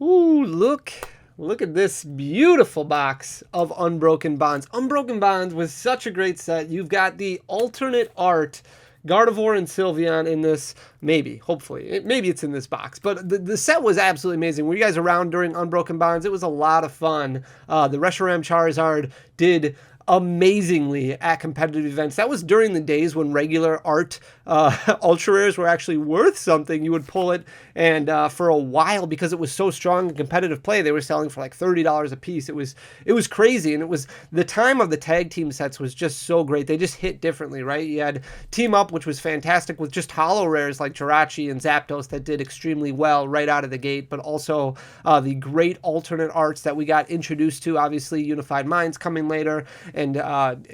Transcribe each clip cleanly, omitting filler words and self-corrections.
Ooh, look at this beautiful box of Unbroken Bonds. Unbroken Bonds was such a great set. You've got the alternate art Gardevoir and Sylveon in this, maybe, hopefully. Maybe it's in this box. But the set was absolutely amazing. Were you guys around during Unbroken Bonds? It was a lot of fun. The Reshiram Charizard did amazingly at competitive events. That was during the days when regular art ultra rares were actually worth something. You would pull it, and for a while, because it was so strong in competitive play, they were selling for like $30 a piece. It was crazy, and it was the time of the tag team sets was just so great. They just hit differently, right? You had Team Up, which was fantastic with just holo rares like Jirachi and Zapdos that did extremely well right out of the gate, but also the great alternate arts that we got introduced to. Obviously, Unified Minds coming later, and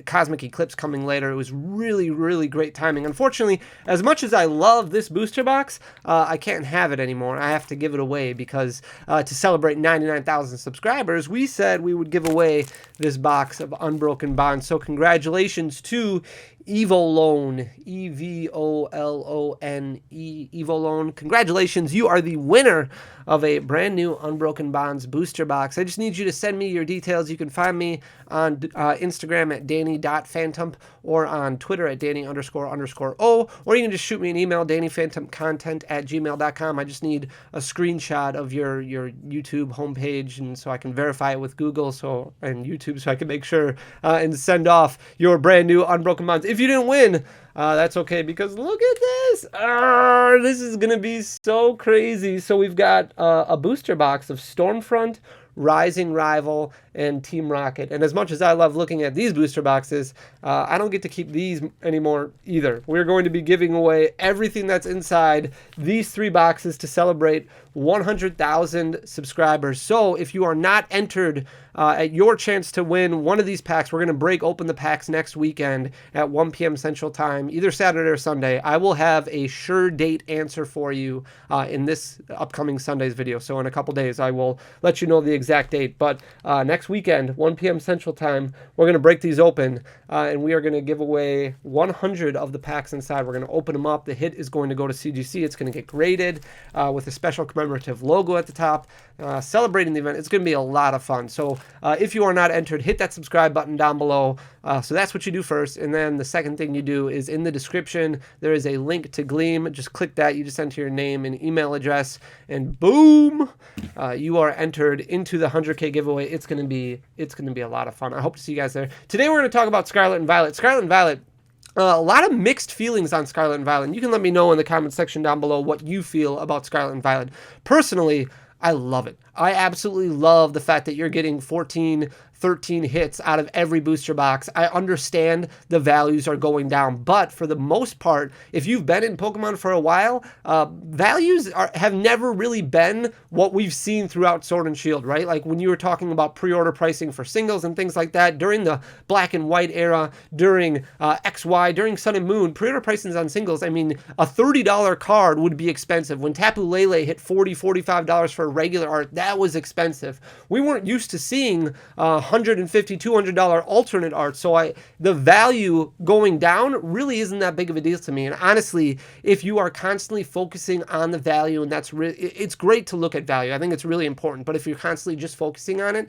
Cosmic Eclipse coming later. It was really, really great timing. Unfortunately, as much as I love this booster box, I can't have it anymore. I have to give it away because to celebrate 99,000 subscribers, we said we would give away this box of Unbroken Bonds. So congratulations to Evolone, Evolone, Evolone. Congratulations, you are the winner of a brand new Unbroken Bonds booster box. I just need you to send me your details. You can find me on Instagram at danny.phantump or on Twitter at danny__o, or you can just shoot me an email, dannyphantumpcontent@gmail.com. I just need a screenshot of your YouTube homepage, and so I can verify it with Google and YouTube, so I can make sure and send off your brand new Unbroken Bonds. If you didn't win, that's okay, because look at this. This is going to be so crazy. So we've got a booster box of Stormfront, Rising Rival, and Team Rocket. And as much as I love looking at these booster boxes, I don't get to keep these anymore either. We're going to be giving away everything that's inside these three boxes to celebrate 100,000 subscribers. So if you are not entered at your chance to win one of these packs, we're going to break open the packs next weekend at 1 p.m. Central Time, either Saturday or Sunday. I will have a sure date answer for you in this upcoming Sunday's video. So in a couple days, I will let you know the exact date. But next weekend, 1 p.m. Central Time, we're going to break these open, and we are going to give away 100 of the packs inside. We're going to open them up. The hit is going to go to CGC. It's going to get graded with a special commemorative logo at the top, celebrating the event. It's going to be a lot of fun. So if you are not entered, hit that subscribe button down below. So that's what you do first. And then the second thing you do is in the description, there is a link to Gleam. Just click that. You just enter your name and email address, and boom, you are entered into the 100K giveaway. It's going to be a lot of fun. I hope to see you guys there. Today we're going to talk about Scarlet and Violet. Scarlet and Violet, a lot of mixed feelings on Scarlet and Violet. And you can let me know in the comment section down below what you feel about Scarlet and Violet. Personally, I love it. I absolutely love the fact that you're getting 14, 13 hits out of every booster box. I understand the values are going down, but for the most part, if you've been in Pokemon for a while, values have never really been what we've seen throughout Sword and Shield, right? Like when you were talking about pre-order pricing for singles and things like that, during the Black and White era, during XY, during Sun and Moon, pre-order pricings on singles, I mean, a $30 card would be expensive. When Tapu Lele hit $40, $45 for a regular art, that was expensive. We weren't used to seeing $150, $200 alternate art, so the value going down really isn't that big of a deal to me. And honestly, if you are constantly focusing on the value, and it's great to look at value. I think it's really important. But if you're constantly just focusing on it,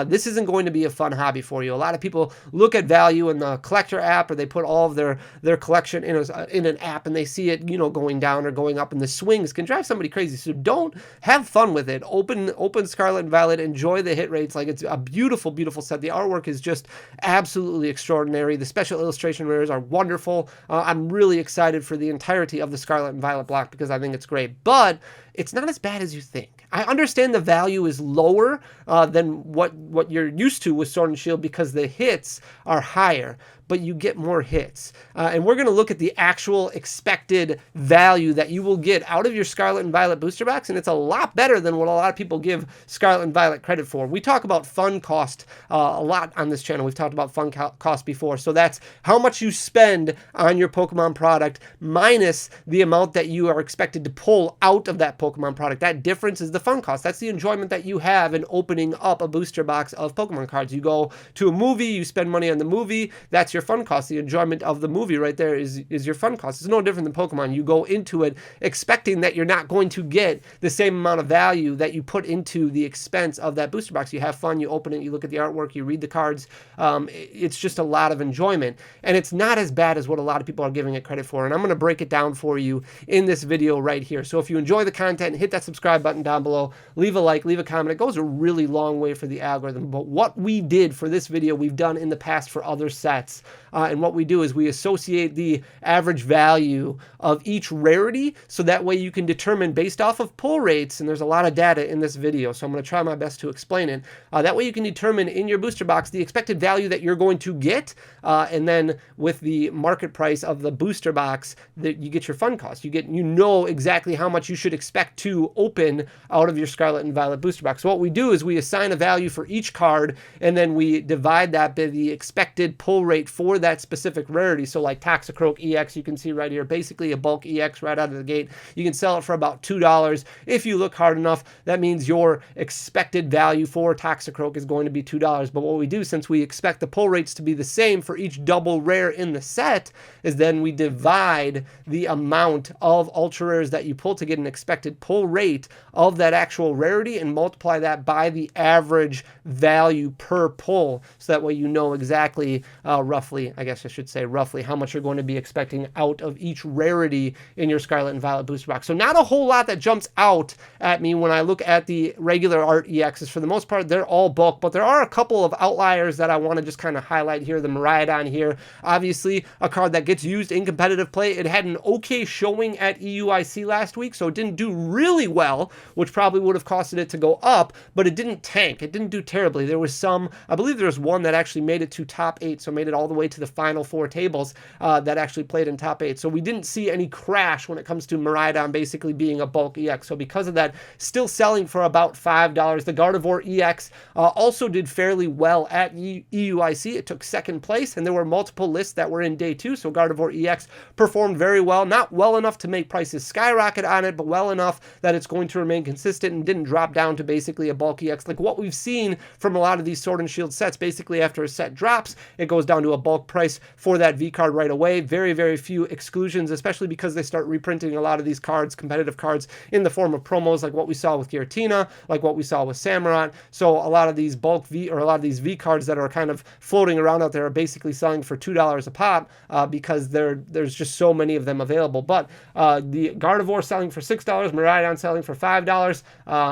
this isn't going to be a fun hobby for you. A lot of people look at value in the collector app, or they put all of their collection in an app, and they see it, going down or going up, and the swings can drive somebody crazy. So don't have fun with it. Open Scarlet and Violet. Enjoy the hit rates. Like, it's a beautiful, beautiful set. The artwork is just absolutely extraordinary. The special illustration rares are wonderful. I'm really excited for the entirety of the Scarlet and Violet block because I think it's great. But it's not as bad as you think. I understand the value is lower than what you're used to with Sword and Shield because the hits are higher, but you get more hits. And we're going to look at the actual expected value that you will get out of your Scarlet and Violet booster box, and it's a lot better than what a lot of people give Scarlet and Violet credit for. We talk about fun cost a lot on this channel. We've talked about fun cost before. So that's how much you spend on your Pokemon product minus the amount that you are expected to pull out of that Pokemon product. That difference is the fun cost. That's the enjoyment that you have in opening up a booster box of Pokemon cards. You go to a movie, you spend money on the movie, that's your fun cost. The enjoyment of the movie right there is your fun cost. It's no different than Pokemon. You go into it expecting that you're not going to get the same amount of value that you put into the expense of that booster box. You have fun, you open it, you look at the artwork, you read the cards. It's just a lot of enjoyment. And it's not as bad as what a lot of people are giving it credit for. And I'm going to break it down for you in this video right here. So if you enjoy the content, hit that subscribe button down below, leave a like, leave a comment. It goes a really long way for the algorithm. But what we did for this video, we've done in the past for other sets. And what we do is we associate the average value of each rarity, so that way you can determine based off of pull rates, and there's a lot of data in this video, so I'm going to try my best to explain it. That way you can determine in your booster box the expected value that you're going to get, and then with the market price of the booster box, that you get your fun cost. You know exactly how much you should expect to open out of your Scarlet and Violet booster box. So what we do is we assign a value for each card, and then we divide that by the expected pull rate for that specific rarity. So like Toxicroak EX, you can see right here, basically a bulk EX right out of the gate. You can sell it for about $2. If you look hard enough, that means your expected value for Toxicroak is going to be $2. But what we do, since we expect the pull rates to be the same for each double rare in the set, is then we divide the amount of ultra rares that you pull to get an expected pull rate of that actual rarity and multiply that by the average value per pull. So that way you know exactly roughly, I guess I should say roughly, how much you're going to be expecting out of each rarity in your Scarlet and Violet booster box. So not a whole lot that jumps out at me when I look at the regular art EXs. For the most part, they're all bulk, but there are a couple of outliers that I want to just kind of highlight here. The Miraidon here, obviously a card that gets used in competitive play. It had an okay showing at EUIC last week, so it didn't do really well, which probably would have costed it to go up, but it didn't tank. It didn't do terribly. There was some, I believe there was one that actually made it to top 8, so made it all the way to the final 4 tables that actually played in top 8. So we didn't see any crash when it comes to Miraidon basically being a bulk EX. So because of that, still selling for about $5. The Gardevoir EX also did fairly well at EUIC. It took second place, and there were multiple lists that were in day 2. So Gardevoir EX performed very well. Not well enough to make prices skyrocket on it, but well enough that it's going to remain consistent and didn't drop down to basically a bulk EX. Like what we've seen from a lot of these Sword and Shield sets, basically after a set drops, it goes down to a bulk price for that V card right away. Very, very few exclusions, especially because they start reprinting a lot of these cards, competitive cards, in the form of promos, like what we saw with Giratina, like what we saw with Samurott. So a lot of these bulk V, or a lot of these V cards that are kind of floating around out there, are basically selling for $2 a pop because there's just so many of them available. But the Gardevoir selling for $6, Miraidon selling for $5,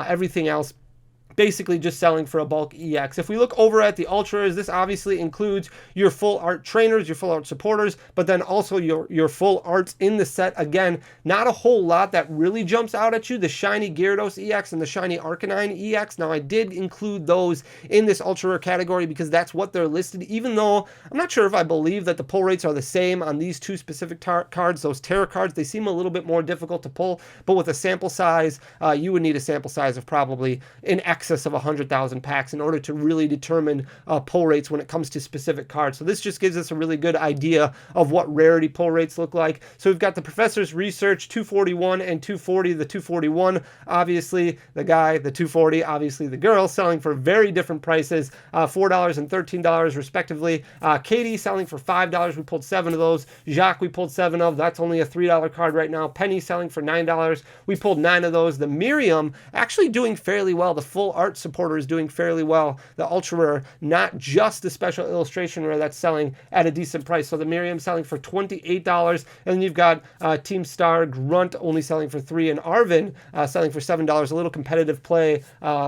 everything else basically just selling for a bulk EX. If we look over at the Ultras, this obviously includes your full art trainers, your full art supporters, but then also your full arts in the set. Again, not a whole lot that really jumps out at you. The shiny Gyarados EX and the shiny Arcanine EX. Now, I did include those in this Ultra Rare category because that's what they're listed, even though I'm not sure if I believe that the pull rates are the same on these two specific cards. Those Terra cards, they seem a little bit more difficult to pull, but with a sample size, you would need a sample size of probably in excess of 100,000 packs in order to really determine pull rates when it comes to specific cards. So this just gives us a really good idea of what rarity pull rates look like. So we've got the Professor's Research 241 and 240. The 241, obviously the guy, the 240, obviously the girl, selling for very different prices, $4 and $13 respectively. Katie selling for $5. We pulled 7 of those. Jacques, we pulled 7 of. That's only a $3 card right now. Penny selling for $9. We pulled 9 of those. The Miriam actually doing fairly well. The full art supporter is doing fairly well. The Ultra Rare, not just the special illustration rare, that's selling at a decent price. So the Miriam selling for $28, and then you've got Team Star Grunt only selling for $3, and Arvin selling for $7. A little competitive play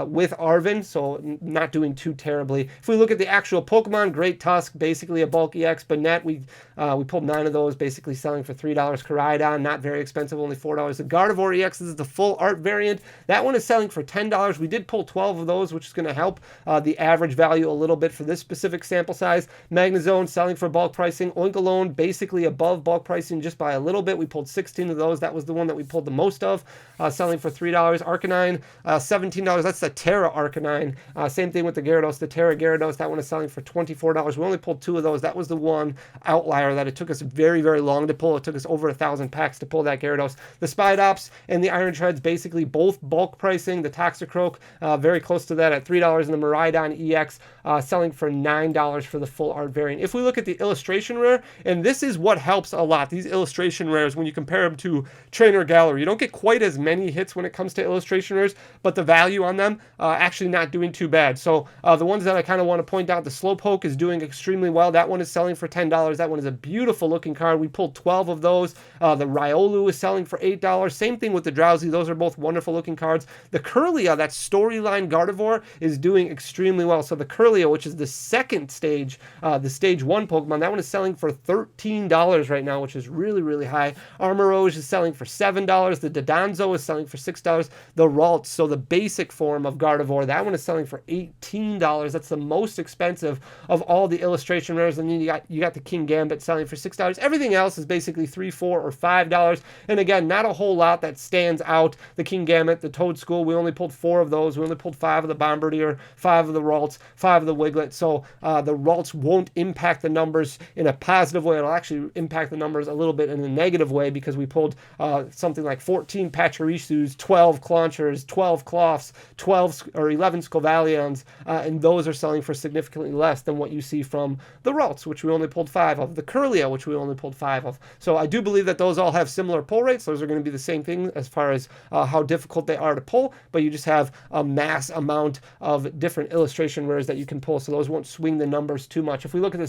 with Arvin, so not doing too terribly. If we look at the actual Pokemon, Great Tusk, basically a bulk EX. Banette, we pulled 9 of those, basically selling for $3. Koraidon, not very expensive, only $4. The Gardevoir EX, this is the full art variant. That one is selling for $10. We did pull 12 of those, which is going to help the average value a little bit for this specific sample size. Magnezone selling for bulk pricing. Oinkologne basically above bulk pricing just by a little bit. We pulled 16 of those. That was the one that we pulled the most of, selling for $3. Arcanine, $17. That's the Terra Arcanine. Same thing with the Gyarados. The Terra Gyarados, that one is selling for $24. We only pulled 2 of those. That was the one outlier that it took us very, very long to pull. It took us over 1,000 packs to pull that Gyarados. The Spidops and the Iron Treads, basically both bulk pricing. The Toxicroak, very close to that at $3, and the Miraidon EX selling for $9 for the full art variant. If we look at the illustration rare, and this is what helps a lot, these illustration rares, when you compare them to Trainer Gallery, you don't get quite as many hits when it comes to illustration rares, but the value on them actually not doing too bad. So the ones that I kind of want to point out, the Slowpoke is doing extremely well. That one is selling for $10. That one is a beautiful looking card. We pulled 12 of those. The Riolu is selling for $8. Same thing with the Drowsy. Those are both wonderful looking cards. The Curlia, that storyline Gardevoir, is doing extremely well. So the Curlia, which is the second stage, the stage 1 Pokemon, that one is selling for $13 right now, which is really, really high. Armorage is selling for $7. The Dodonzo is selling for $6. The Ralts, so the basic form of Gardevoir, that one is selling for $18. That's the most expensive of all the illustration rares. And then you got the King Gambit selling for $6. Everything else is basically $3, $4, or $5. And again, not a whole lot that stands out. The King Gambit, the Toad School, we only pulled 4 of those. We only pulled 5 of the Bombardier, 5 of the Ralts, 5 of the Wiglet. So the Ralts won't impact the numbers in a positive way. It'll actually impact the numbers a little bit in a negative way, because we pulled something like 14 Pachirisus, 12 Claunchers, 12 Cloths, 12 or 11 Scovallions, and those are selling for significantly less than what you see from the Ralts, which we only pulled 5 of, the Curlia, which we only pulled 5 of. So I do believe that those all have similar pull rates. Those are going to be the same thing as far as how difficult they are to pull, but you just have a mass amount of different illustration rares that you can pull, so those won't swing the numbers too much. If we look at the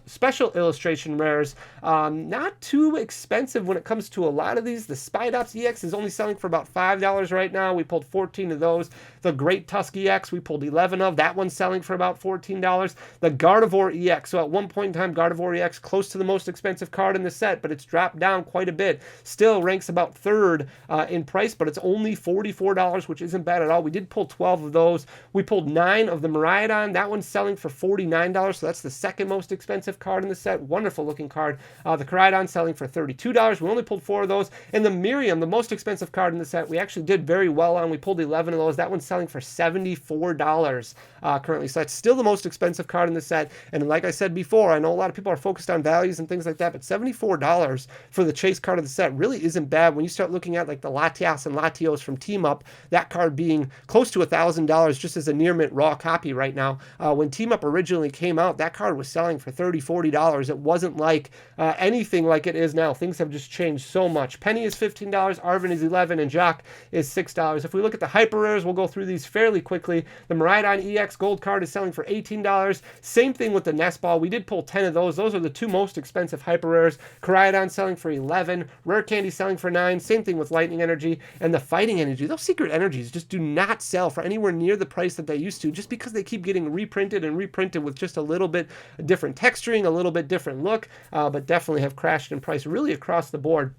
special illustration rares, not too expensive when it comes to a lot of these. The Spidops EX is only selling for about $5 right now. We pulled 14 of those. The Great Tusk EX, we pulled 11 of. That one's selling for about $14. The Gardevoir EX, so at one point in time, Gardevoir EX, close to the most expensive card in the set, but it's dropped down quite a bit. Still ranks about third in price, but it's only $44, which isn't bad at all. We did pull 12 of those. We pulled 9 of the Miraidon. That one's selling for $49, so that's the second most expensive card in the set. Wonderful looking card. The Koraidon selling for $32. We only pulled 4 of those. And the Miriam, the most expensive card in the set, we actually did very well on. We pulled 11 of those. That one's selling for $74 currently. So that's still the most expensive card in the set. And like I said before, I know a lot of people are focused on values and things like that, but $74 for the chase card of the set really isn't bad. When you start looking at like the Latias and Latios from Team Up, that card being close to $1,000 just as a near mint raw copy right now. When Team Up originally came out, that card was selling for $30, $40. It wasn't like anything like it is now. Things have just changed so much. Penny is $15, Arvin is $11, and Jock is $6. If we look at the hyper rares, we'll go through these fairly quickly. The Miraidon EX Gold card is selling for $18. Same thing with the Nest Ball. We did pull 10 of those. Those are the 2 most expensive hyper rares. Koraidon selling for $11. Rare Candy selling for $9. Same thing with Lightning Energy and the Fighting Energy. Those secret energies just do not sell for anywhere near the price that they used to, just because they keep getting reprinted and reprinted with just a little bit different texturing, a little bit different look, but definitely have crashed in price really across the board.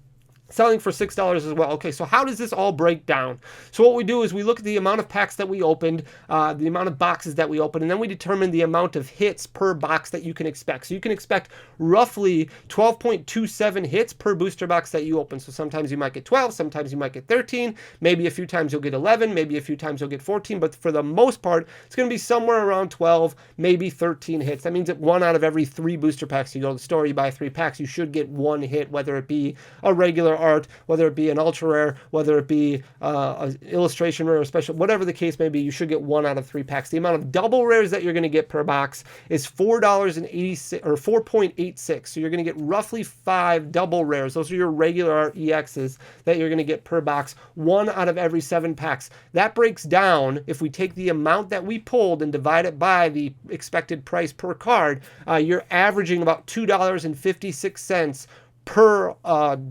Selling for $6 as well. Okay, so how does this all break down? So what we do is we look at the amount of packs that we opened, the amount of boxes that we opened, and then we determine the amount of hits per box that you can expect. So you can expect roughly 12.27 hits per booster box that you open. So sometimes you might get 12, sometimes you might get 13, maybe a few times you'll get 11, maybe a few times you'll get 14, but for the most part, it's going to be somewhere around 12, maybe 13 hits. That means that 1 out of every 3 booster packs, you go to the store, you buy 3 packs, you should get 1 hit, whether it be a regular art, whether it be an ultra rare, whether it be an illustration rare or special, whatever the case may be, you should get 1 out of 3 packs. The amount of double rares that you're going to get per box is $4.86 or 4.86. So you're going to get roughly 5 double rares. Those are your regular art EXs that you're going to get per box, 1 out of every 7 packs. That breaks down, if we take the amount that we pulled and divide it by the expected price per card, you're averaging about $2.56 per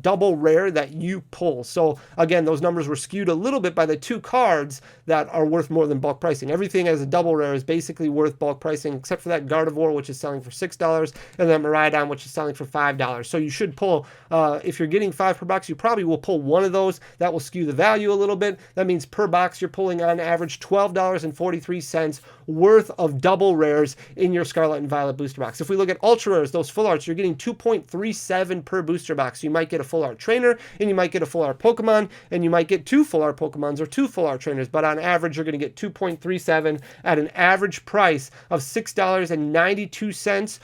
double rare that you pull. So again, those numbers were skewed a little bit by the 2 cards that are worth more than bulk pricing. Everything as a double rare is basically worth bulk pricing, except for that Gardevoir, which is selling for $6, and then Miraidon, which is selling for $5. So you should pull, if you're getting 5 per box, you probably will pull 1 of those. That will skew the value a little bit. That means per box, you're pulling on average $12.43 worth of double rares in your Scarlet and Violet booster box. If we look at ultra rares, those full arts, you're getting 2.37 per booster box. You might get a full art trainer, and you might get a full art Pokemon, and you might get 2 full art Pokemons or 2 full art trainers, but on average you're going to get 2.37 at an average price of $6.92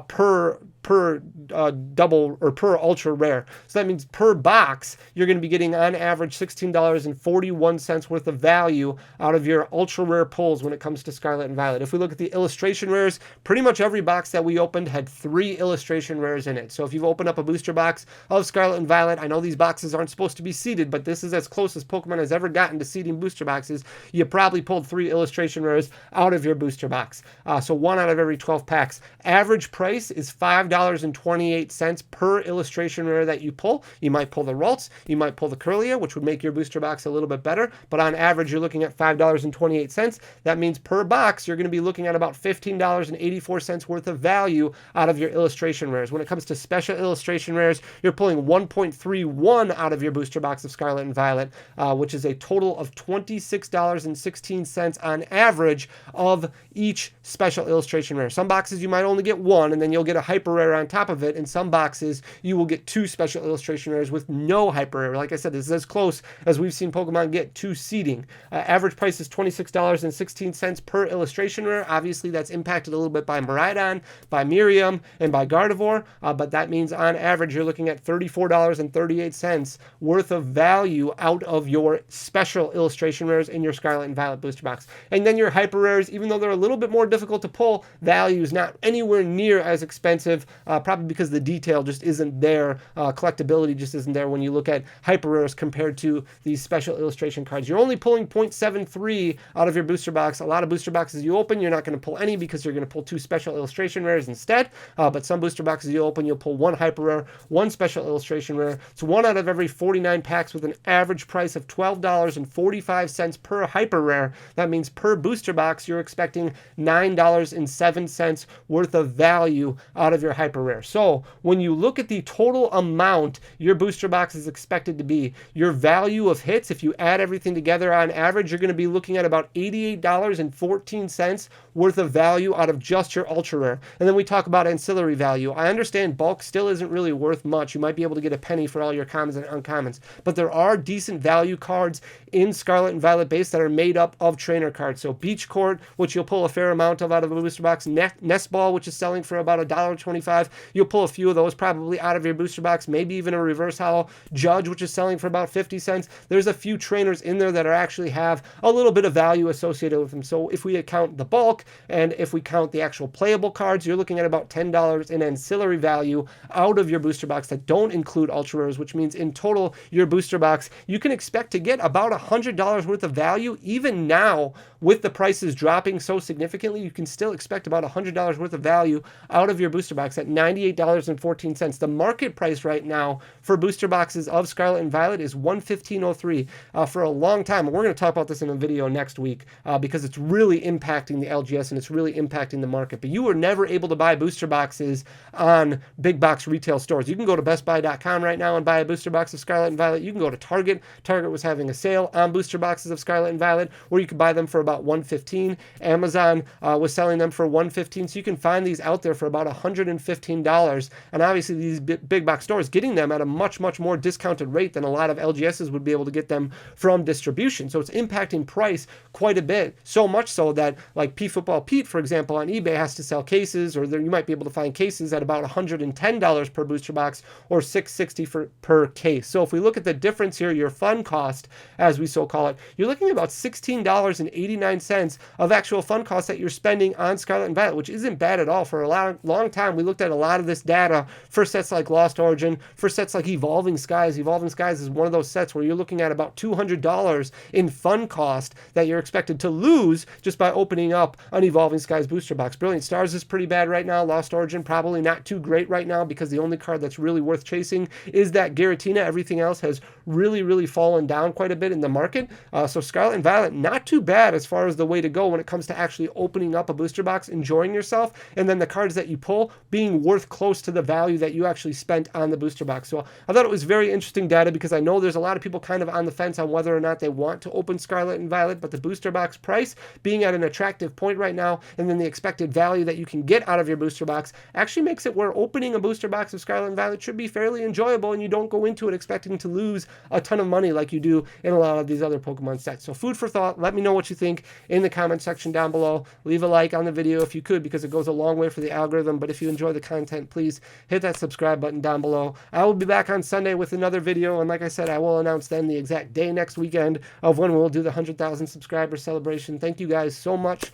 per per double or per ultra rare. So that means per box, you're going to be getting on average $16.41 worth of value out of your ultra rare pulls when it comes to Scarlet and Violet. If we look at the illustration rares, pretty much every box that we opened had 3 illustration rares in it. So if you've opened up a booster box of Scarlet and Violet, I know these boxes aren't supposed to be seeded, but this is as close as Pokemon has ever gotten to seeding booster boxes. You probably pulled 3 illustration rares out of your booster box. So 1 out of every 12 packs. Average price is $5.28 per illustration rare that you pull. You might pull the Ralts, you might pull the Curlia, which would make your booster box a little bit better, but on average you're looking at $5.28. That means per box you're going to be looking at about $15.84 worth of value out of your illustration rares. When it comes to special illustration rares, you're pulling 1.31 out of your booster box of Scarlet and Violet, which is a total of $26.16 on average of each special illustration rare. Some boxes you might only get 1, and then you'll get a hyper rare on top of it. In some boxes you will get 2 special illustration rares with no hyper rare. Like I said, this is as close as we've seen Pokemon get to seeding. Average price is $26.16 per illustration rare. Obviously that's impacted a little bit by Miraidon, by Miriam, and by Gardevoir, but that means on average you're looking at $34.38 worth of value out of your special illustration rares in your Scarlet and Violet booster box. And then your hyper rares, even though they're a little bit more difficult to pull, value is not anywhere near as expensive, probably because the detail just isn't there. Collectability just isn't there when you look at hyper rares compared to these special illustration cards. You're only pulling 0.73 out of your booster box. A lot of booster boxes you open, you're not going to pull any because you're going to pull 2 special illustration rares instead. But some booster boxes you open, you'll pull 1 hyper rare, 1 special illustration rare. It's 1 out of every 49 packs with an average price of $12.45 per hyper rare. That means per booster box, you're expecting $9.07 worth of value out of your hyper rare. So when you look at the total amount your booster box is expected to be, your value of hits, if you add everything together on average, you're going to be looking at about $88.14 worth of value out of just your ultra rare. And then we talk about ancillary value. I understand bulk still isn't really worth much. You might be able to get a penny for all your commons and uncommons, but there are decent value cards in Scarlet and Violet base that are made up of trainer cards. So Beach Court, which you'll pull a fair amount of out of a booster box, Nest Ball, which is selling for about $1.25. You'll pull a few of those probably out of your booster box, maybe even a reverse hollow. Judge, which is selling for about 50 cents. There's a few trainers in there that are actually have a little bit of value associated with them. So if we count the bulk and if we count the actual playable cards, you're looking at about $10 in ancillary value out of your booster box that don't include ultra rares, which means in total your booster box you can expect to get about $100 worth of value. Even now with the prices dropping so significantly, you can still expect about $100 worth of value out of your booster box at $98.14. The market price right now for booster boxes of Scarlet and Violet is $115.03 for a long time. And we're going to talk about this in a video next week because it's really impacting the LGS and it's really impacting the market. But you were never able to buy booster boxes on big box retail stores. You can go to bestbuy.com right now and buy a booster box of Scarlet and Violet. You can go to Target. Target was having a sale on booster boxes of Scarlet and Violet where you could buy them for about $115. Amazon was selling them for $115. So you can find these out there for about $115. And obviously these big box stores getting them at a much more discounted rate than a lot of LGSs would be able to get them from distribution. So it's impacting price quite a bit. So much so that like P Football Pete, for example, on eBay has to sell cases, or you might be able to find cases at about $110 per booster box or $660 per case. So if we look at the difference here, your fund cost, as we so call it, you're looking at about $16.89 of actual fund cost that you're spending on Scarlet and Violet, which isn't bad at all. For a long time, we looked at a lot of this data for sets like Lost Origin, for sets like Evolving Skies. Evolving Skies is one of those sets where you're looking at about $200 in fund cost that you're expected to lose just by opening up an Evolving Skies booster box. Brilliant Stars is pretty bad right now. Lost Origin probably not too great right now because the only card that's really worth chasing is that Giratina. Everything else has really fallen down quite a bit in the market. So Scarlet and Violet, not too bad as far as the way to go when it comes to actually opening up a booster box, enjoying yourself, and then the cards that you pull being worth close to the value that you actually spent on the booster box. So I thought it was very interesting data because I know there's a lot of people kind of on the fence on whether or not they want to open Scarlet and Violet, but the booster box price being at an attractive point right now, and then the expected value that you can get out of your booster box actually makes it where opening a booster box of Scarlet and Violet should be fairly enjoyable, and you don't go into it expecting to lose a ton of money like you do in a lot of these other Pokemon sets. So food for thought. Let me know what you think in the comment section down below. Leave a like on the video if you could, because it goes a long way for the algorithm. But if you enjoy the content, please hit that subscribe button down below. I will be back on Sunday with another video, and like I said, I will announce then the exact day next weekend of when we'll do the 100,000 subscriber celebration. Thank you guys so much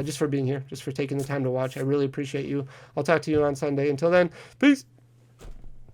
just for being here, just for taking the time to watch. I really appreciate you. I'll talk to you on Sunday. Until then, peace.